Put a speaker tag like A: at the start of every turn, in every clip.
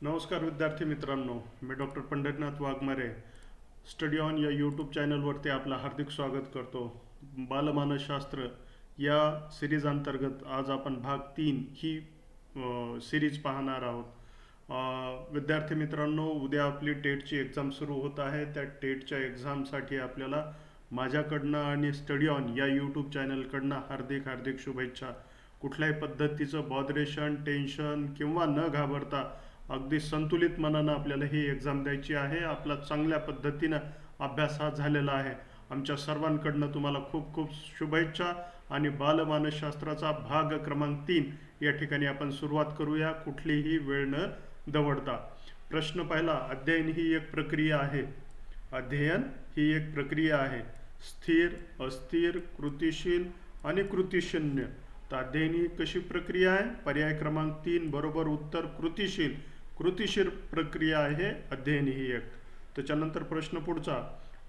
A: नमस्कार विद्यार्थी मित्रांनो, मी doctor Pandharinath Waghmare study on या यूट्यूब चॅनलवरती आपलं हार्दिक स्वागत करतो. बालमानसशास्त्र या सिरीज अंतर्गत आज आपण भाग 3 ही सिरीज पाहणार आहोत. विद्यार्थी मित्रांनो, उद्या आपली टेटची एक्झाम सुरू होत आहे. त्या टेटच्या एक्झामसाठी आपल्याला माझ्याकडनं आणि स्टडी ऑन या यूट्यूब चॅनलकडनं हार्दिक हार्दिक शुभेच्छा. कुठल्याही पद्धतीचं बॉदरेशन, टेन्शन किंवा न घाबरता अगदी संतुलित मनानं आपल्याला ही एक्झाम द्यायची आहे. आपला चांगल्या पद्धतीनं अभ्यास हा झालेला आहे. आमच्या सर्वांकडनं तुम्हाला खूप खूप शुभेच्छा. आणि बालमानसशास्त्राचा भाग क्रमांक 3 या ठिकाणी आपण सुरुवात करूया, कुठलीही वेळ न दवडता. प्रश्न पहिला, अध्ययन ही एक प्रक्रिया आहे. अध्ययन ही एक प्रक्रिया आहे. स्थिर, अस्थिर, कृतिशील आणि कृतिशून्य. तर अध्ययन ही कशी प्रक्रिया आहे? पर्याय क्रमांक 3 बरोबर उत्तर कृतिशील. कृतिशील प्रक्रिया आहे अध्ययन ही एक. त्याच्यानंतर प्रश्न पुढचा,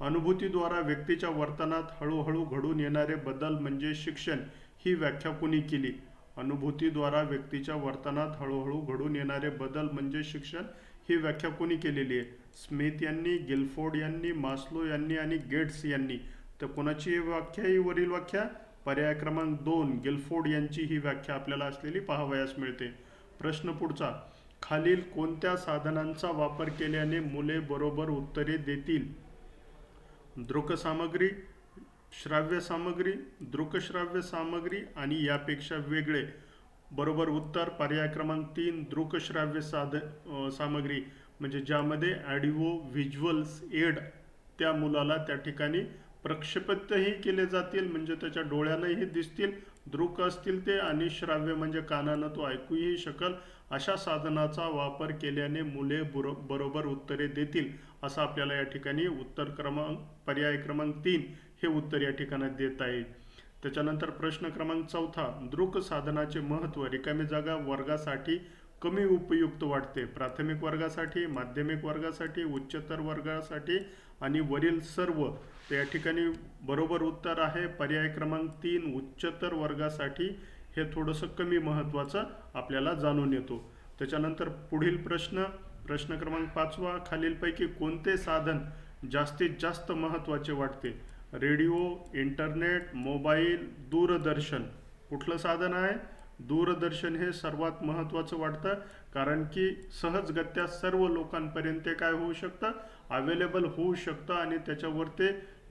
A: अनुभूतीद्वारा व्यक्तीच्या वर्तनात हळूहळू घडून येणारे बदल म्हणजे शिक्षण, ही व्याख्या कुणी केली? अनुभूतीद्वारा व्यक्तीच्या वर्तनात हळूहळू घडून येणारे बदल म्हणजे शिक्षण, ही व्याख्या कुणी केलेली आहे? स्मिथ यांनी, गिलफोर्ड यांनी, मास्लो यांनी आणि गेट्स यांनी. तर कोणाची व्याख्या ही वरील व्याख्या? पर्याय क्रमांक 2 गिलफोर्ड यांची ही व्याख्या आपल्याला असलेली पाहावयास मिळते. प्रश्न पुढचा, खालील कोणत्या साधनांचा वापर केल्याने मुले बरोबर उत्तरे देतील? दृकसामग्री, श्राव्य सामग्री, दृकश्राव्य सामग्री आणि यापेक्षा वेगळे. बरोबर उत्तर पर्याय क्रमांक 3 दृकश्राव्य सामग्री, म्हणजे ज्यामध्ये ऑडिओ व्हिज्युअल्स एड त्या मुलाला त्या ठिकाणी प्रक्षेपितही केले जातील, म्हणजे त्याच्या डोळ्यानंही दिसतील, दृक असतील ते, आणि श्राव्य म्हणजे कानानं तो ऐकूही शकल. अशा साधनाचा वापर केल्याने मुले बरोबर उत्तरे देतील, असं आपल्याला या ठिकाणी उत्तर क्रमांक पर्याय क्रमांक 3 हे उत्तर या ठिकाणी देता येईल. त्याच्यानंतर प्रश्न क्रमांक 4, दृक साधनाचे महत्त्व. रिकामी जागा वर्गासाठी कमी उपयुक्त वाटते. प्राथमिक वर्गासाठी, माध्यमिक वर्गासाठी, उच्चतर वर्गासाठी आणि वरील सर्व. तर या ठिकाणी बरोबर उत्तर आहे पर्याय क्रमांक 3 उच्चतर वर्गासाठी. हे थोडंसं कमी महत्त्वाचं आपल्याला जाणून येतो. त्याच्यानंतर पुढील प्रश्न, प्रश्न क्रमांक 5, खालीलपैकी कोणते साधन जास्तीत जास्त महत्त्वाचे वाटते? रेडिओ, इंटरनेट, मोबाईल, दूरदर्शन. कुठलं साधन आहे? दूरदर्शन हे सर्वात महत्त्वाचं वाटतं, कारण की सहजगत्या सर्व लोकांपर्यंत ते काय होऊ शकतं? अवेलेबल होऊ शकतं. आणि त्याच्यावर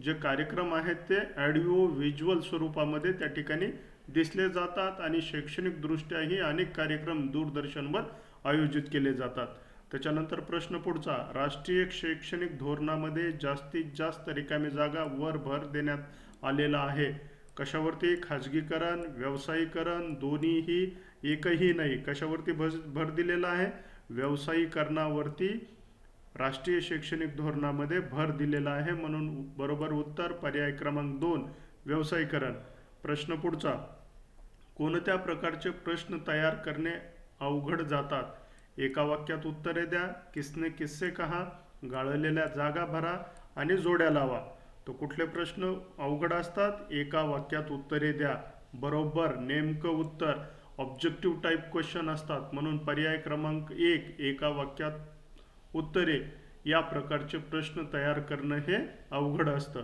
A: जे कार्यक्रम आहेत ते ऑडिओ व्हिज्युअल स्वरूपामध्ये त्या ठिकाणी दिसले जातात. आणि शैक्षणिकदृष्ट्याही अनेक कार्यक्रम दूरदर्शनवर आयोजित केले जातात. त्याच्यानंतर प्रश्न पुढचा, राष्ट्रीय शैक्षणिक धोरणामध्ये जास्तीत जास्त रिकामी जागा वर भर देण्यात आलेला आहे. कशावरती? खाजगीकरण, व्यावसायीकरण, दोन्हीही, एकही नाही. कशावरती भर दिलेला आहे? व्यावसायीकरणावरती राष्ट्रीय शैक्षणिक धोरणामध्ये भर दिलेला आहे. म्हणून बरोबर उत्तर पर्याय क्रमांक 2 व्यावसायीकरण. प्रश्न पुढचा, कोणत्या प्रकारचे प्रश्न तयार करणे अवघड जातात? एका वाक्यात उत्तरे द्या, किसने किस्से कहा, गाळलेल्या जागा भरा आणि जोड्या लावा. तो कुठले प्रश्न अवघड असतात? एका वाक्यात उत्तरे द्या. बरोबर, नेमकं उत्तर. ऑब्जेक्टिव्ह टाईप क्वेश्चन असतात, म्हणून पर्याय क्रमांक 1 एका वाक्यात उत्तरे या प्रकारचे प्रश्न तयार करणं हे अवघड असतं.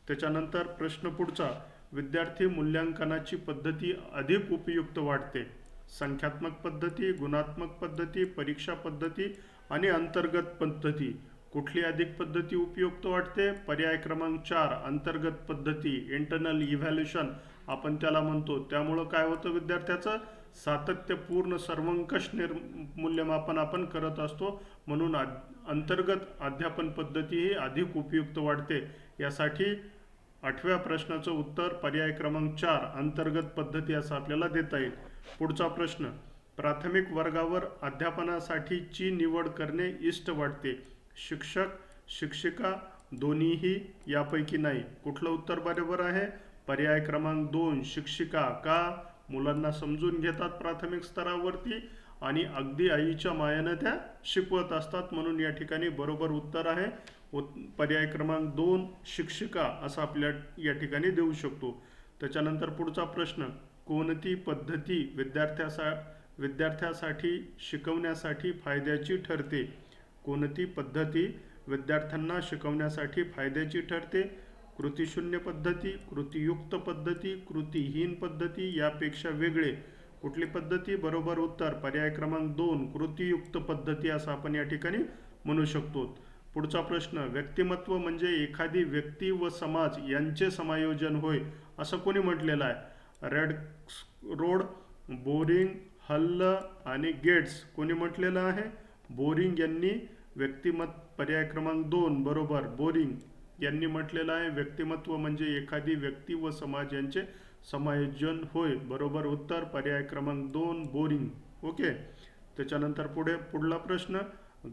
A: त्याच्यानंतर प्रश्न पुढचा, विद्यार्थी मूल्यांकनाची पद्धती अधिक उपयुक्त वाटते? संख्यात्मक पद्धती, गुणात्मक पद्धती, परीक्षा पद्धती आणि अंतर्गत पद्धती. कुठली अधिक पद्धती उपयुक्त वाटते? पर्याय क्रमांक 4 अंतर्गत पद्धती, इंटरनल इव्हॅल्युएशन आपण त्याला म्हणतो. त्यामुळं काय होतं? विद्यार्थ्याचं सातत्यपूर्ण सर्वंकष मूल्यमापन आपण करत असतो, म्हणून अंतर्गत अध्यापन पद्धती ही अधिक उपयुक्त वाटते. यासाठी 8व्या प्रश्नाचं उत्तर पर्याय क्रमांक 4 अंतर्गत पद्धती असं आपल्याला देता येईल. पुढचा प्रश्न, प्राथमिक वर्गावर अध्यापनासाठीची निवड करणे इष्ट वाटते? शिक्षक, शिक्षिका, दोन्हीही, यापैकी नाही. कुठलं उत्तर बरोबर आहे? पर्याय क्रमांक 2 शिक्षिका. का? मुलांना समजून घेतात प्राथमिक स्तरावरती आणि अगदी आईच्या मायानं त्या शिकवत असतात, म्हणून या ठिकाणी बरोबर उत्तर आहे पर्याय क्रमांक 2 शिक्षिका असं आपल्या या ठिकाणी देऊ शकतो. त्याच्यानंतर पुढचा प्रश्न, कोणती पद्धती विद्यार्थ्यासाठी शिकवण्यासाठी फायद्याची ठरते? कोणती पद्धती विद्यार्थ्यांना शिकवण्यासाठी फायद्याची ठरते? कृतीशून्य पद्धती, कृतीयुक्त पद्धती, कृतीहीन पद्धती, यापेक्षा वेगळे? कुठली पद्धती? बरोबर उत्तर पर्याय क्रमांक 2 कृतीयुक्त पद्धती असं आपण या ठिकाणी म्हणू शकतो. पुढचा प्रश्न, व्यक्तिमत्व म्हणजे एखादी व्यक्ती व समाज यांचे समायोजन होय असं कोणी म्हटलेलं आहे? रेड रोड, बोरिंग, हल्ल आणि गेट्स. कोणी म्हटलेलं आहे? बोरिंग यांनी पर्याय क्रमांक 2 बरोबर बोरिंग यांनी म्हटलेलं आहे व्यक्तिमत्व म्हणजे एखादी व्यक्ती व समाज यांचे समायोजन होय. बरोबर उत्तर पर्याय क्रमांक 2 बोरिंग. ओके. त्याच्यानंतर पुढला प्रश्न,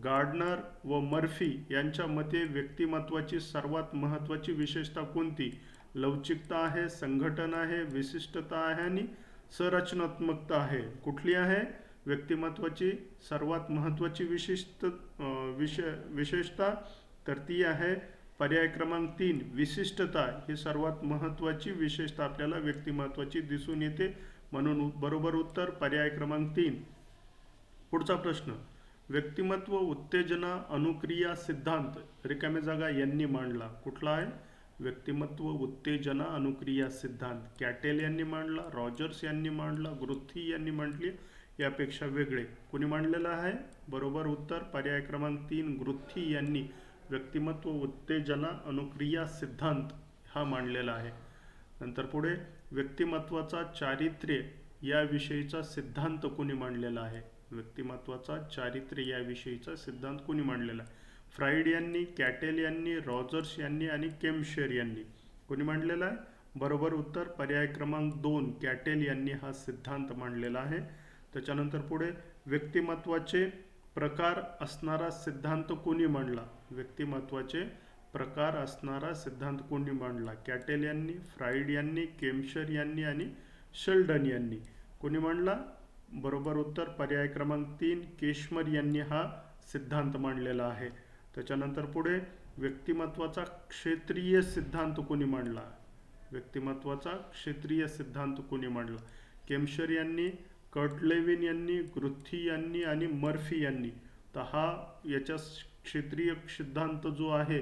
A: गार्डनर व मर्फी यांच्या मते व्यक्तिमत्वाची सर्वात महत्त्वाची विशेषता कोणती? लवचिकता आहे, संघटन आहे, विशिष्टता आहे आणि संरचनात्मकता आहे. कुठली आहे व्यक्तिमत्वाची सर्वात महत्त्वाची विशेषता? तर ती आहे पर्याय क्रमांक 3 विशिष्टता. ही सर्वात महत्त्वाची विशेषता आपल्याला व्यक्तिमत्वाची दिसून येते, म्हणून बरोबर उत्तर पर्याय क्रमांक 3. पुढचा प्रश्न, व्यक्तिमत्व उत्तेजना अनुक्रिया सिद्धांत रिकामे जागा यांनी मांडला. कुठला आहे? व्यक्तिमत्व उत्तेजना अनुक्रिया सिद्धांत कॅटेल यांनी मांडला, रॉजर्स यांनी मांडला, ग्रुथी यांनी मांडली, यापेक्षा वेगळे? कोणी मांडलेला आहे? बरोबर उत्तर पर्याय क्रमांक 3 ग्रुथी यांनी व्यक्तिमत्व उत्तेजना अनुक्रिया सिद्धांत हा मांडलेला आहे. नंतर पुढे, व्यक्तिमत्वाचा चारित्र्य याविषयीचा सिद्धांत कोणी मांडलेला आहे? व्यक्तिमत्वाचा चारित्र्य याविषयीचा सिद्धांत कोणी मांडलेला आहे? फ्राइड यांनी, कॅटेल यांनी, रॉजर्स यांनी आणि केम्शर यांनी. कोणी मांडलेला आहे? बरोबर उत्तर पर्याय क्रमांक 2 कॅटेल यांनी हा सिद्धांत मांडलेला आहे. त्याच्यानंतर पुढे, व्यक्तिमत्वाचे प्रकार असणारा सिद्धांत कोणी मांडला? व्यक्तिमत्वाचे प्रकार असणारा सिद्धांत कोणी मांडला? कॅटेल यांनी, फ्राइड यांनी, केम्शर यांनी आणि शेल्डन यांनी. कोणी मांडला? बरोबर उत्तर पर्याय क्रमांक 3 केशमर यांनी हा सिद्धांत मांडलेला आहे. त्याच्यानंतर पुढे, व्यक्तिमत्वाचा क्षेत्रीय सिद्धांत कोणी मांडला? व्यक्तिमत्वाचा क्षेत्रीय सिद्धांत कोणी मांडला? केम्शर यांनी, कर्टलेविन यांनी, ग्रुथी यांनी आणि मर्फी यांनी. तर हा याच्या क्षेत्रीय सिद्धांत जो आहे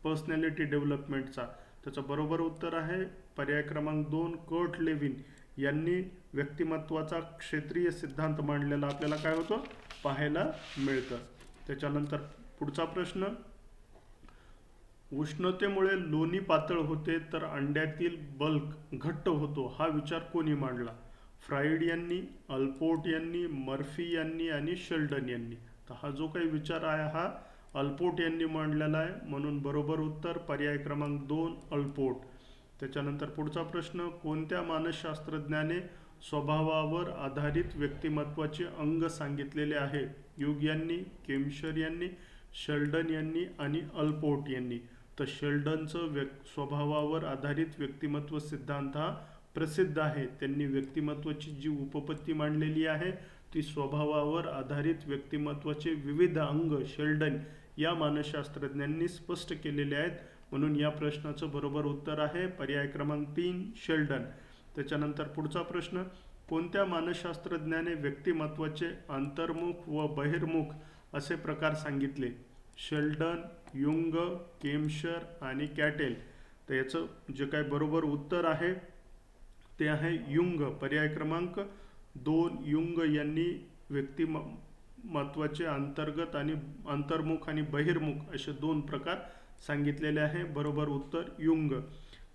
A: पर्सनॅलिटी डेव्हलपमेंटचा, त्याचं बरोबर उत्तर आहे पर्याय क्रमांक 2 कर्टलेविन यांनी व्यक्तिमत्वाचा क्षेत्रीय सिद्धांत मांडलेला आपल्याला काय होतं पाहायला मिळतं. त्याच्यानंतर पुढचा प्रश्न, उष्णतेमुळे लोणी पातळ होते तर अंड्यातील बल्क घट्ट होतो हा विचार कोणी मांडला? फ्राइड यांनी, अल्पोर्ट यांनी, मर्फी यांनी आणि शेल्डन यांनी. तर हा जो काही विचार आहे हा अल्पोर्ट यांनी मांडलेला आहे, म्हणून बरोबर उत्तर पर्याय क्रमांक 2 अल्पोर्ट. त्याच्यानंतर पुढचा प्रश्न, कोणत्या मानसशास्त्रज्ञाने स्वभावावर आधारित व्यक्तिमत्वाचे अंग सांगितलेले आहे? युग यांनी, केम्शर यांनी, शेल्डन यांनी आणि अल्पोर्ट यांनी. तर शेल्डनचं स्वभावावर आधारित व्यक्तिमत्व सिद्धांत हा प्रसिद्ध आहे. त्यांनी व्यक्तिमत्वाची जी उपपत्ती मांडलेली आहे ती स्वभावावर आधारित व्यक्तिमत्वाचे विविध अंग शेल्डन या मानसशास्त्रज्ञांनी स्पष्ट केलेले आहेत, म्हणून या प्रश्नाचं बरोबर उत्तर आहे पर्याय क्रमांक 3 शेल्डन. त्याच्यानंतर पुढचा प्रश्न, कोणत्या मानसशास्त्रज्ञाने व्यक्तिमत्वाचे अंतर्मुख व बहिर्मुख असे प्रकार सांगितले? शेल्डन, युंग, केम्शर आणि कॅटेल. तर याचं जे काय बरोबर उत्तर आहे ते आहे युंग. पर्याय क्रमांक 2 युंग यांनी व्यक्तिमत्वाचे अंतर्गत आणि अंतर्मुख आणि बहिर्मुख असे 2 प्रकार सांगितलेले आहे. बरोबर उत्तर युंग.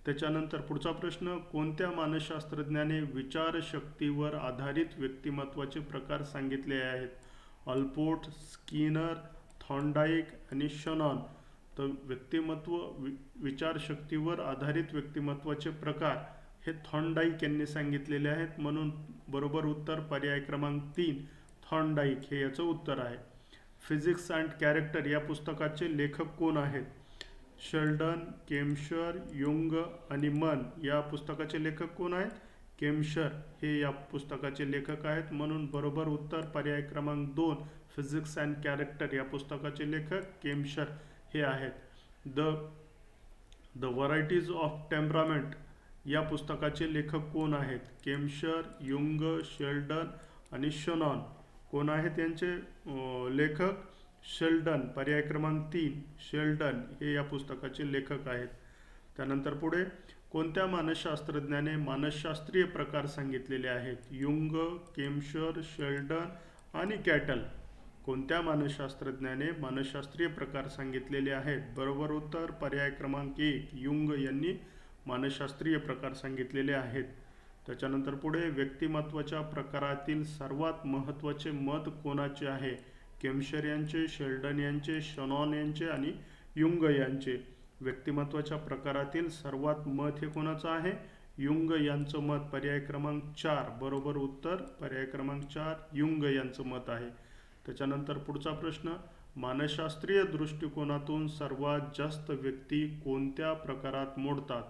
A: त्याच्यानंतर पुढचा प्रश्न, कोणत्या मानसशास्त्रज्ञाने विचारशक्तीवर आधारित व्यक्तिमत्वाचे प्रकार सांगितले आहेत? अल्पोर्ट, स्किनर, थॉर्नडाईक आणि शनॉन. तर व्यक्तिमत्व विचारशक्तीवर आधारित व्यक्तिमत्वाचे प्रकार हे थॉर्नडाईक यांनी सांगितलेले आहेत, म्हणून बरोबर उत्तर पर्याय क्रमांक 3 थॉर्नडाईक हे याचं उत्तर आहे. फिजिक्स अँड कॅरेक्टर या पुस्तकाचे लेखक कोण आहेत? शेल्डन, केम्शर, युंग आणि मन. या पुस्तकाचे लेखक कोण आहेत? केम्शर हे या पुस्तकाचे लेखक आहेत, म्हणून बरोबर उत्तर पर्याय क्रमांक 2 फिजिक्स अँड कॅरेक्टर या पुस्तकाचे लेखक केम्शर हे आहेत. द व्हरायटीज ऑफ टेम्परामेंट या पुस्तकाचे लेखक कोण आहेत? केम्शर, युंग, शेल्डन, आणि शनॉन. कोण आहेत यांचे लेखक? शेल्डन. पर्याय क्रमांक 3 शेल्डन हे या पुस्तकाचे लेखक आहेत. त्यानंतर पुढे कोणत्या मानसशास्त्रज्ञाने मानसशास्त्रीय प्रकार सांगितलेले आहेत? युंग, केमशर, शेल्डन आणि कॅटल. कोणत्या मानसशास्त्रज्ञाने मानसशास्त्रीय प्रकार सांगितलेले आहेत? बरोबर उत्तर पर्याय क्रमांक 1 युंग यांनी मानसशास्त्रीय प्रकार सांगितलेले आहेत. त्याच्यानंतर पुढे व्यक्तिमत्वाच्या प्रकारातील सर्वात महत्त्वाचे मत कोणाचे आहे? केमशर यांचे, शेल्डन यांचे, शनॉन यांचे आणि युंग यांचे. व्यक्तिमत्वाच्या प्रकारातील सर्वात मत हे कोणाचं आहे? युंग यांचं मत. पर्याय क्रमांक 4 बरोबर उत्तर पर्याय क्रमांक 4 युंग यांचं मत आहे. त्याच्यानंतर पुढचा प्रश्न, मानसशास्त्रीय दृष्टिकोनातून सर्वात जास्त व्यक्ती कोणत्या प्रकारात मोडतात?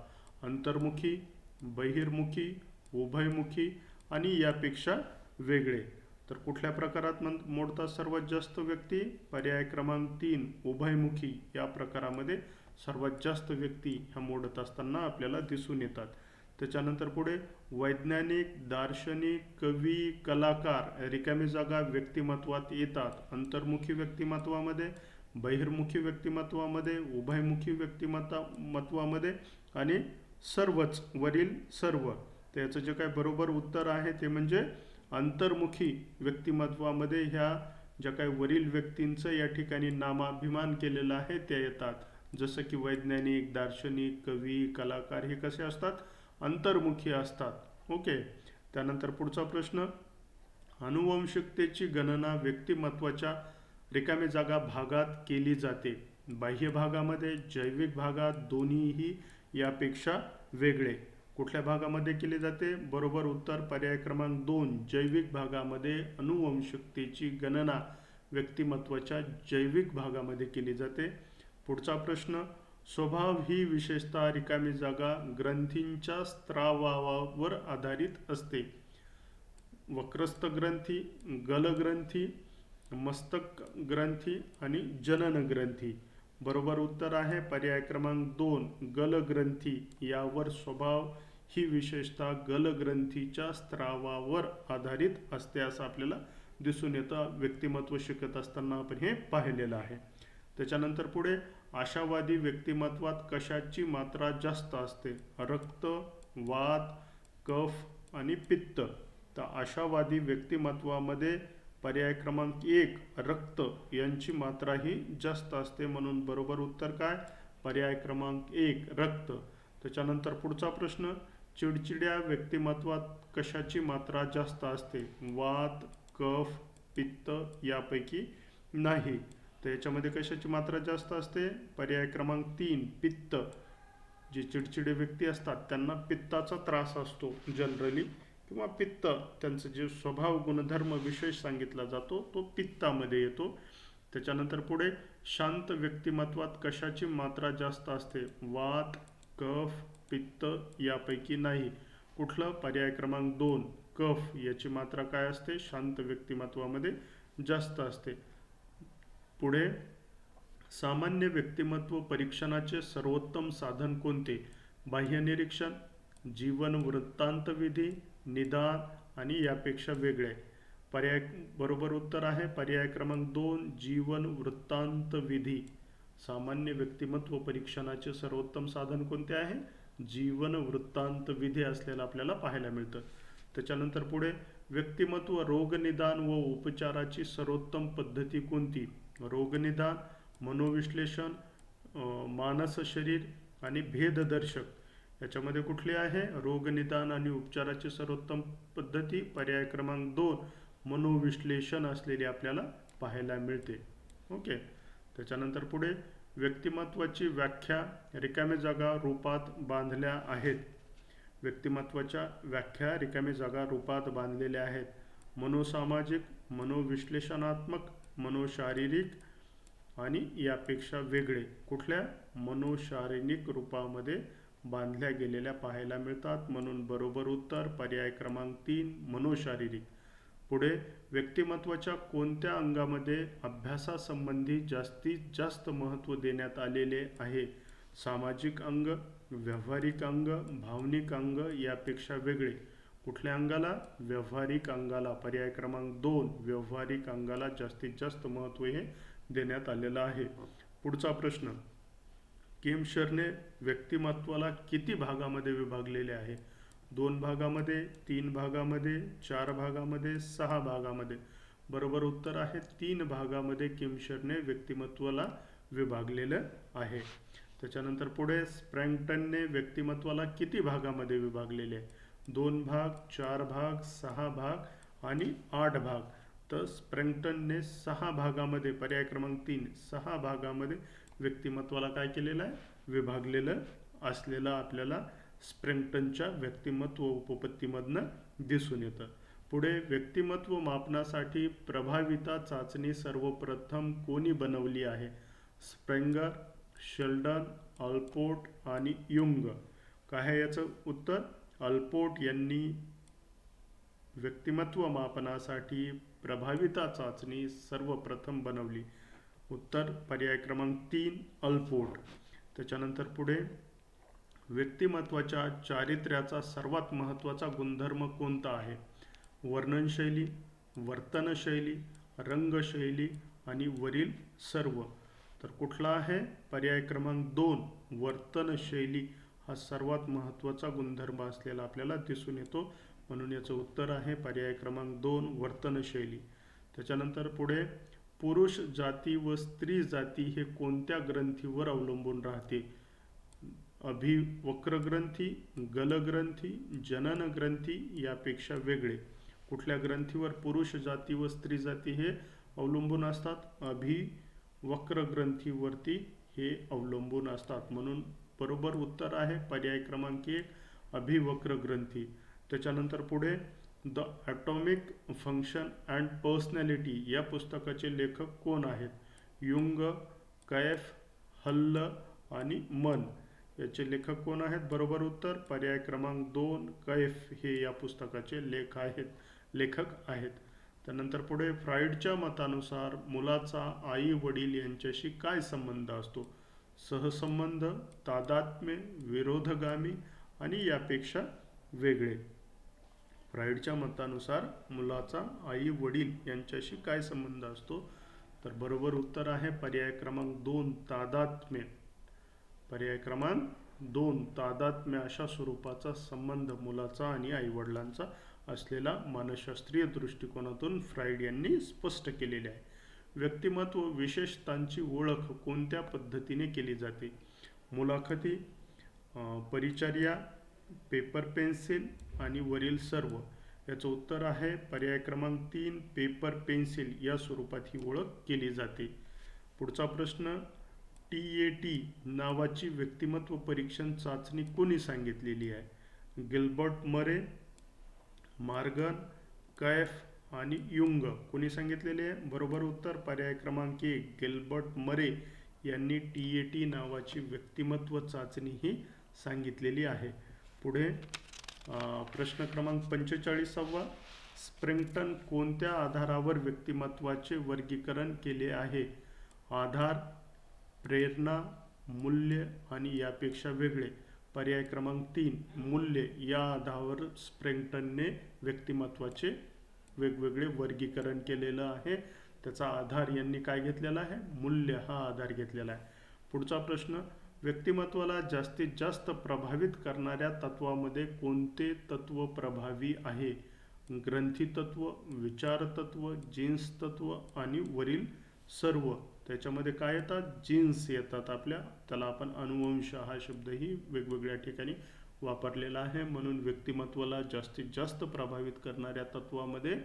A: अंतर्मुखी, बहिर्मुखी, उभयमुखी आणि यापेक्षा वेगळे. तर कुठल्या प्रकारात मोडतात सर्वात जास्त व्यक्ती? पर्याय क्रमांक 3 उभयमुखी या प्रकारामध्ये सर्वात जास्त व्यक्ती ह्या मोडत असताना आपल्याला दिसून येतात. त्याच्यानंतर पुढे वैज्ञानिक, दार्शनिक, कवी, कलाकार रिकामी जागा व्यक्तिमत्वात येतात. अंतर्मुखी व्यक्तिमत्वामध्ये, बहिर्मुखी व्यक्तिमत्वामध्ये, उभयमुखी व्यक्तिमत्वामध्ये आणि सर्वच वरील सर्व. त्याचं जे काय बरोबर उत्तर आहे ते म्हणजे अंतर्मुखी व्यक्तिमत्वामध्ये ह्या ज्या काही वरील व्यक्तींचं या ठिकाणी नामाभिमान केलेला आहे त्या येतात. जसं की वैज्ञानिक, दार्शनिक, कवी, कलाकार हे कसे असतात? अंतर्मुखी असतात. ओके. त्यानंतर पुढचा प्रश्न, अनुवंशिकतेची गणना व्यक्तिमत्वाच्या रिकामी जागा भागात केली जाते. बाह्य भागामध्ये, जैविक भागात, दोन्हीही यापेक्षा वेगळे. कुठल्या भागामध्ये केली जाते? बरोबर उत्तर पर्याय क्रमांक 2 जैविक भागामध्ये अनुवंशिकतेची गणना व्यक्तिमत्वाच्या जैविक भागामध्ये केली जाते. पुढचा प्रश्न, स्वभाव ही विशेषतः रिकामी जागा ग्रंथींच्या स्त्रावावर आधारित असते. वक्रस्थ ग्रंथी, गलग्रंथी, मस्तक ग्रंथी आणि जनन ग्रंथी. बरोबर उत्तर आहे पर्याय क्रमांक 2 गलग्रंथी. यावर स्वभाव ही विशेषतः गलग्रंथीच्या स्त्रावावर आधारित असते असं आपल्याला दिसून येतं. व्यक्तिमत्व शिकत असताना आपण हे पाहिलेलं आहे. त्याच्यानंतर पुढे आशावादी व्यक्तिमत्वात कशाची मात्रा जास्त असते? रक्त, वात, कफ आणि पित्त. तर आशावादी व्यक्तिमत्वामध्ये पर्याय क्रमांक 1 रक्त यांची मात्रा ही जास्त असते. म्हणून बरोबर उत्तर काय? पर्याय क्रमांक 1 रक्त. त्याच्यानंतर पुढचा प्रश्न, चिडचिड्या व्यक्तिमत्वात कशाची मात्रा जास्त असते? वात, कफ, पित्त यापैकी नाही. तर याच्यामध्ये कशाची मात्रा जास्त असते? पर्याय क्रमांक 3 पित्त. जे चिडचिडे व्यक्ती असतात त्यांना पित्ताचा त्रास असतो जनरली, किंवा पित्त त्यांचं जे स्वभाव गुणधर्म विशेष सांगितला जातो तो पित्तामध्ये येतो. त्याच्यानंतर पुढे शांत व्यक्तिमत्वात कशाची मात्रा जास्त असते? वात, कफ, पित्त यापैकी नाही. कुठलं? पर्याय क्रमांक 2 कफ याची मात्रा काय असते? शांत व्यक्तिमत्वामध्ये जास्त असते. पुढे सामान्य व्यक्तिमत्व परीक्षणाचे सर्वोत्तम साधन कोणते? बाह्य निरीक्षण, जीवन वृत्तांत विधी, निदान आणि यापेक्षा वेगळे. पर्याय बरोबर उत्तर आहे पर्याय क्रमांक 2 जीवन वृत्तांत विधी. सामान्य व्यक्तिमत्व परीक्षणाचे सर्वोत्तम साधन कोणते आहे? जीवन वृत्तांत विधी असलेला आपल्याला पाहायला मिळतं. त्याच्यानंतर पुढे व्यक्तिमत्व रोगनिदान व उपचाराची सर्वोत्तम पद्धती कोणती? रोगनिदान, मनोविश्लेषण, मानस शरीर आणि भेददर्शक. याच्यामध्ये कुठली आहे? रोगनिदान आणि उपचाराची सर्वोत्तम पद्धती पर्याय क्रमांक 2 मनोविश्लेषण असलेली आपल्याला पाहायला मिळते. ओके. त्याच्यानंतर पुढे व्यक्तिमत्वाची व्याख्या रिकामी जागा रूपात बांधल्या आहेत. व्यक्तिमत्वाच्या व्याख्या रिकामी जागा रूपात बांधलेल्या आहेत. मनोसामाजिक, मनोविश्लेषणात्मक, मनोशारीरिक आणि यापेक्षा वेगळे. कुठल्या? मनोशारीरिक रूपामध्ये बांधल्या गेलेल्या पाहायला मिळतात. म्हणून बरोबर उत्तर पर्याय क्रमांक 3 मनोशारीरिक. पुढे व्यक्तिमत्वाच्या कोणत्या अंगामध्ये अभ्यासासंबंधी जास्तीत जास्त महत्त्व देण्यात आलेले आहे? सामाजिक अंग, व्यावहारिक अंग, भावनिक अंग यापेक्षा वेगळे. कुठल्या अंगाला? व्यावहारिक अंगाला. पर्याय क्रमांक 2, व्यावहारिक अंगाला जास्तीत जास्त महत्त्व हे देण्यात आलेलं आहे. पुढचा प्रश्न, किमशरने व्यक्तिमत्वाला किती भागामध्ये विभागलेले आहे? 2 भागामध्ये, 3 भागामध्ये, 4 भागामध्ये, 6 भागामध्ये? बरोबर उत्तर आहे 3 भागामध्ये किमशरने व्यक्तिमत्वाला विभागलेलं आहे. त्याच्यानंतर पुढे, स्प्रँगटनने व्यक्तिमत्वाला किती भागामध्ये विभागलेले आहे? 2 भाग, 4 भाग, 6 भाग आणि 8 भाग. तर स्प्रँगटनने 6 भागामध्ये, पर्याय क्रमांक 3, 6 भागामध्ये व्यक्तिमत्वाला काय केलेलं आहे? विभागलेलं असलेलं आपल्याला स्प्रँगटनच्या व्यक्तिमत्व उपपत्तीमधनं दिसून येतं. पुढे, व्यक्तिमत्व मापनासाठी प्रभाविता चाचणी सर्वप्रथम कोणी बनवली आहे? स्प्रेंगर, शेल्डन, अल्पोर्ट आणि युंग. काय आहे याचं उत्तर? अल्पोर्ट यांनी व्यक्तिमत्व मापनासाठी प्रभाविता चाचणी सर्वप्रथम बनवली. उत्तर पर्याय क्रमांक 3, अल्पोर्ट. त्याच्यानंतर पुढे, व्यक्तिमत्वाच्या चारित्र्याचा सर्वात महत्त्वाचा गुणधर्म कोणता आहे? वर्णनशैली, वर्तनशैली, रंगशैली आणि वरील सर्व. तर कुठला आहे? पर्याय क्रमांक 2, वर्तनशैली हा सर्वात महत्त्वाचा गुणधर्म असलेला आपल्याला दिसून येतो. म्हणून याचं उत्तर आहे पर्याय क्रमांक 2, वर्तनशैली. त्याच्यानंतर पुढे, पुरुष जाती व स्त्री जाती हे कोणत्या ग्रंथीवर अवलंबून राहते? अभिवक्र ग्रंथी, गलग्रंथी, जनन ग्रंथी यापेक्षा वेगळे. कुठल्या ग्रंथीवर पुरुष जाती व स्त्री जाती हे अवलंबून असतात? अभिवक्र ग्रंथीवरती हे अवलंबून असतात. म्हणून बरोबर उत्तर आहे पर्याय क्रमांक 1, अभिवक्र ग्रंथी. त्याच्यानंतर पुढे, the atomic function and personality या पुस्तकाचे लेखक कोण आहेत? युंग, कैफ, हल्ल आणि मन. याचे लेखक कोण आहेत? बरोबर उत्तर पर्याय क्रमांक 2, कैफ हे या पुस्तकाचे लेखक आहेत. त्यानंतर पुढे, फ्राईडच्या मतानुसार मुलाचा आई वडील यांच्याशी काय संबंध असतो? सहसंबंध, तादात्म्य, विरोधगामी आणि यापेक्षा वेगळे. फ्राईडच्या मतानुसार मुलाचा आई वडील यांच्याशी काय संबंध असतो? तर बरोबर उत्तर आहे पर्याय क्रमांक 2, तादात्म्य. पर्याय क्रमांक 2, तादात्म्य अशा स्वरूपाचा संबंध मुलाचा आणि आईवडिलांचा असलेला मानसशास्त्रीय दृष्टिकोनातून फ्राईड यांनी स्पष्ट केलेले आहे. व्यक्तिमत्व विशेषतांची ओळख कोणत्या पद्धतीने केली जाते? मुलाखती, परिचर्या, पेपर पेन्सिल आणि वरील सर्व. याचं उत्तर आहे पर्याय क्रमांक 3, पेपर पेन्सिल या स्वरूपात ही ओळख केली जाते. पुढचा प्रश्न, TAT नावाची व्यक्तिमत्व परीक्षण चाचणी कोणी सांगितलेली आहे? गिल्बर्ट मरे, मॉर्गन, कैफ आणि युंग. कोणी सांगितलेले आहे? बरोबर उत्तर पर्याय क्रमांक 1, गिल्बर्ट मरे यांनी TAT नावाची व्यक्तिमत्व चाचणी ही सांगितलेली आहे. पुढे, प्रश्न क्रमांक 45वा, स्प्रँगटन कोणत्या आधारावर व्यक्तिमत्वाचे वर्गीकरण केले आहे? आधार, प्रेरणा, मूल्य आणि यापेक्षा वेगळे. पर्याय क्रमांक 3, मूल्य या आधारावर स्प्रँगटनने व्यक्तिमत्वाचे वेगवेगळे वर्गीकरण केलेलं आहे. त्याचा आधार यांनी काय घेतलेला आहे? मूल्य हा आधार घेतलेला आहे. पुढचा प्रश्न, व्यक्तिमत्वाला जास्तीत जास्त प्रभावित करणाऱ्या तत्वामध्ये कोणते तत्व प्रभावी आहे? ग्रंथी तत्व, विचार तत्व, जीन्स तत्व आणि वरील सर्व. त्याच्यामध्ये काय येतात? जीन्स येतात आपल्या. त्याला आपण अनुवंश हा शब्दही वेगवेगळ्या ठिकाणी वापरलेला आहे. म्हणून व्यक्तिमत्वाला जास्तीत जास्त प्रभावित करणाऱ्या तत्वामध्ये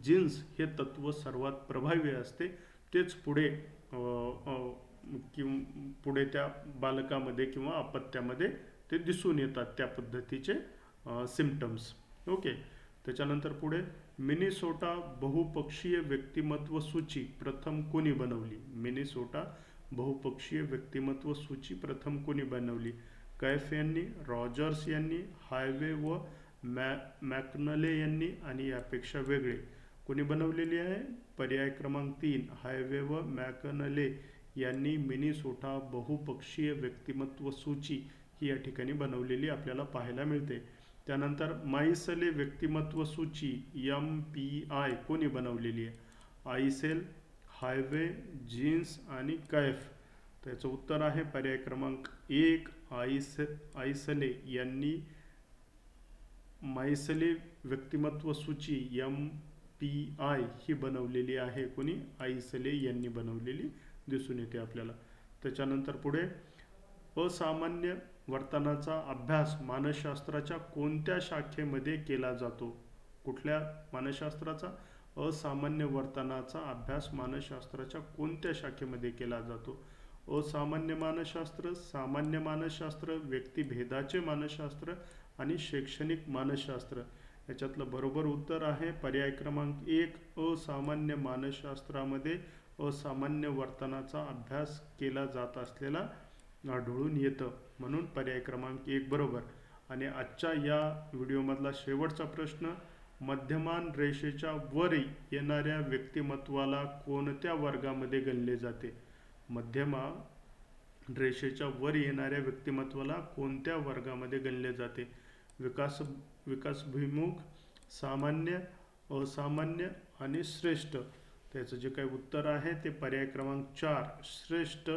A: जीन्स हे तत्व सर्वात प्रभावी असते. तेच पुढे पुढे त्या बालकामध्ये किंवा अपत्यामध्ये ते दिसून येतात, त्या पद्धतीचे सिम्पटम्स. ओके. त्याच्यानंतर पुढे, मिनेसोटा बहुपक्षीय व्यक्तिमत्व सूची प्रथम कोणी बनवली? मिनेसोटा बहुपक्षीय व्यक्तिमत्व सूची प्रथम कोणी बनवली? कैफ यांनी, रॉजर्स यांनी, हायवे व मॅकनले यांनी आणि यापेक्षा वेगळे. कोणी बनवलेली आहे? पर्याय क्रमांक 3, हायवे व मॅकनले यांनी मिनेसोटा बहुपक्षीय व्यक्तिमत्व सूची ही या ठिकाणी बनवलेली आपल्याला पाहायला मिळते. त्यानंतर माईसले व्यक्तिमत्व सूची MPI कोणी बनवलेली आहे? आईसेल, हायवे, जीन्स आणि कैफ. त्याचं उत्तर आहे पर्याय क्रमांक 1 आईसले यांनी माईसले व्यक्तिमत्व सूची MPI ही बनवलेली आहे. कोणी? आईसले यांनी बनवलेली दिसून येते आपल्याला. त्याच्यानंतर पुढे असामान्य वर्तनाचा अभ्यास मानसशास्त्राच्या कोणत्या शाखेमध्ये केला जातो? कुठल्या मानसशास्त्राचा? असामान्य वर्तनाचा अभ्यास मानसशास्त्राच्या कोणत्या शाखेमध्ये केला जातो? असामान्य मानसशास्त्र, सामान्य मानसशास्त्र, व्यक्तिभेदाचे मानसशास्त्र आणि शैक्षणिक मानसशास्त्र. याच्यातलं बरोबर उत्तर आहे पर्याय क्रमांक 1 असामान्य मानसशास्त्रामध्ये असामान्य वर्तनाचा अभ्यास केला जात असलेला आढळून येतं, म्हणून पर्याय क्रमांक 1 बरोबर. आणि आजच्या या व्हिडिओमधला शेवटचा प्रश्न, मध्यमान रेषेच्या वर येणाऱ्या व्यक्तिमत्वाला कोणत्या वर्गामध्ये गणले जाते? मध्यमान रेषेच्या वर येणाऱ्या व्यक्तिमत्वाला कोणत्या वर्गामध्ये गणले जाते? विकासभिमुख, सामान्य, असामान्य आणि श्रेष्ठ. त्याचं जे काही उत्तर आहे ते पर्याय क्रमांक 4 श्रेष्ठ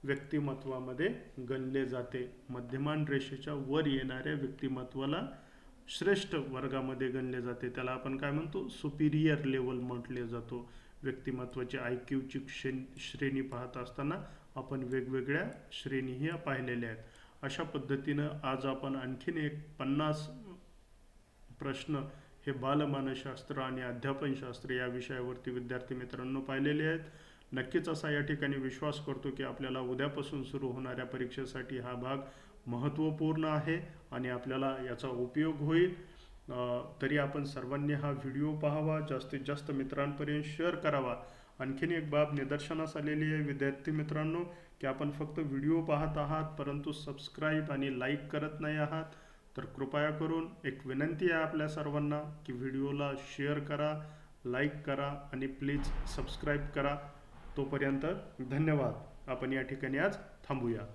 A: व्यक्तिमत्वामध्ये गणले जाते. मध्यमान रेषेच्या वर येणाऱ्या व्यक्तिमत्वाला श्रेष्ठ वर्गामध्ये गणले जाते. त्याला आपण काय म्हणतो? सुपिरियर लेवल म्हटले जातो. व्यक्तिमत्वाची IQची श्रेणी पाहत असताना आपण वेगवेगळ्या श्रेणीही पाहिलेल्या आहेत. अशा पद्धतीनं आज आपण आणखीन एक 50 प्रश्न हे बालमानसशास्त्र आणि अध्यापनशास्त्र या विषयावरती विद्यार्थी मित्रांनो पाहिलेले आहेत. नक्कीच असा या ठिकाणी विश्वास करतो की आपल्याला उद्यापासून सुरू होणाऱ्या परीक्षेसाठी हा भाग महत्त्वपूर्ण आहे आणि आपल्याला याचा उपयोग होईल. तरी आपण सर्वांनी हा व्हिडिओ पाहावा, जास्तीत जास्त मित्रांपर्यंत शेअर करावा. आणखीन एक बाब निदर्शनास आलेली आहे विद्यार्थी मित्रांनो की आपण फक्त व्हिडिओ पाहत आहात परंतु सबस्क्राईब आणि लाईक करत नाही आहात. तर कृपया करून एक विनंती आहे आपल्या सर्वांना की व्हिडिओला शेअर करा, लाईक करा आणि प्लीज सबस्क्राईब करा. तोपर्यंत धन्यवाद. आपण या ठिकाणी आज थांबूया.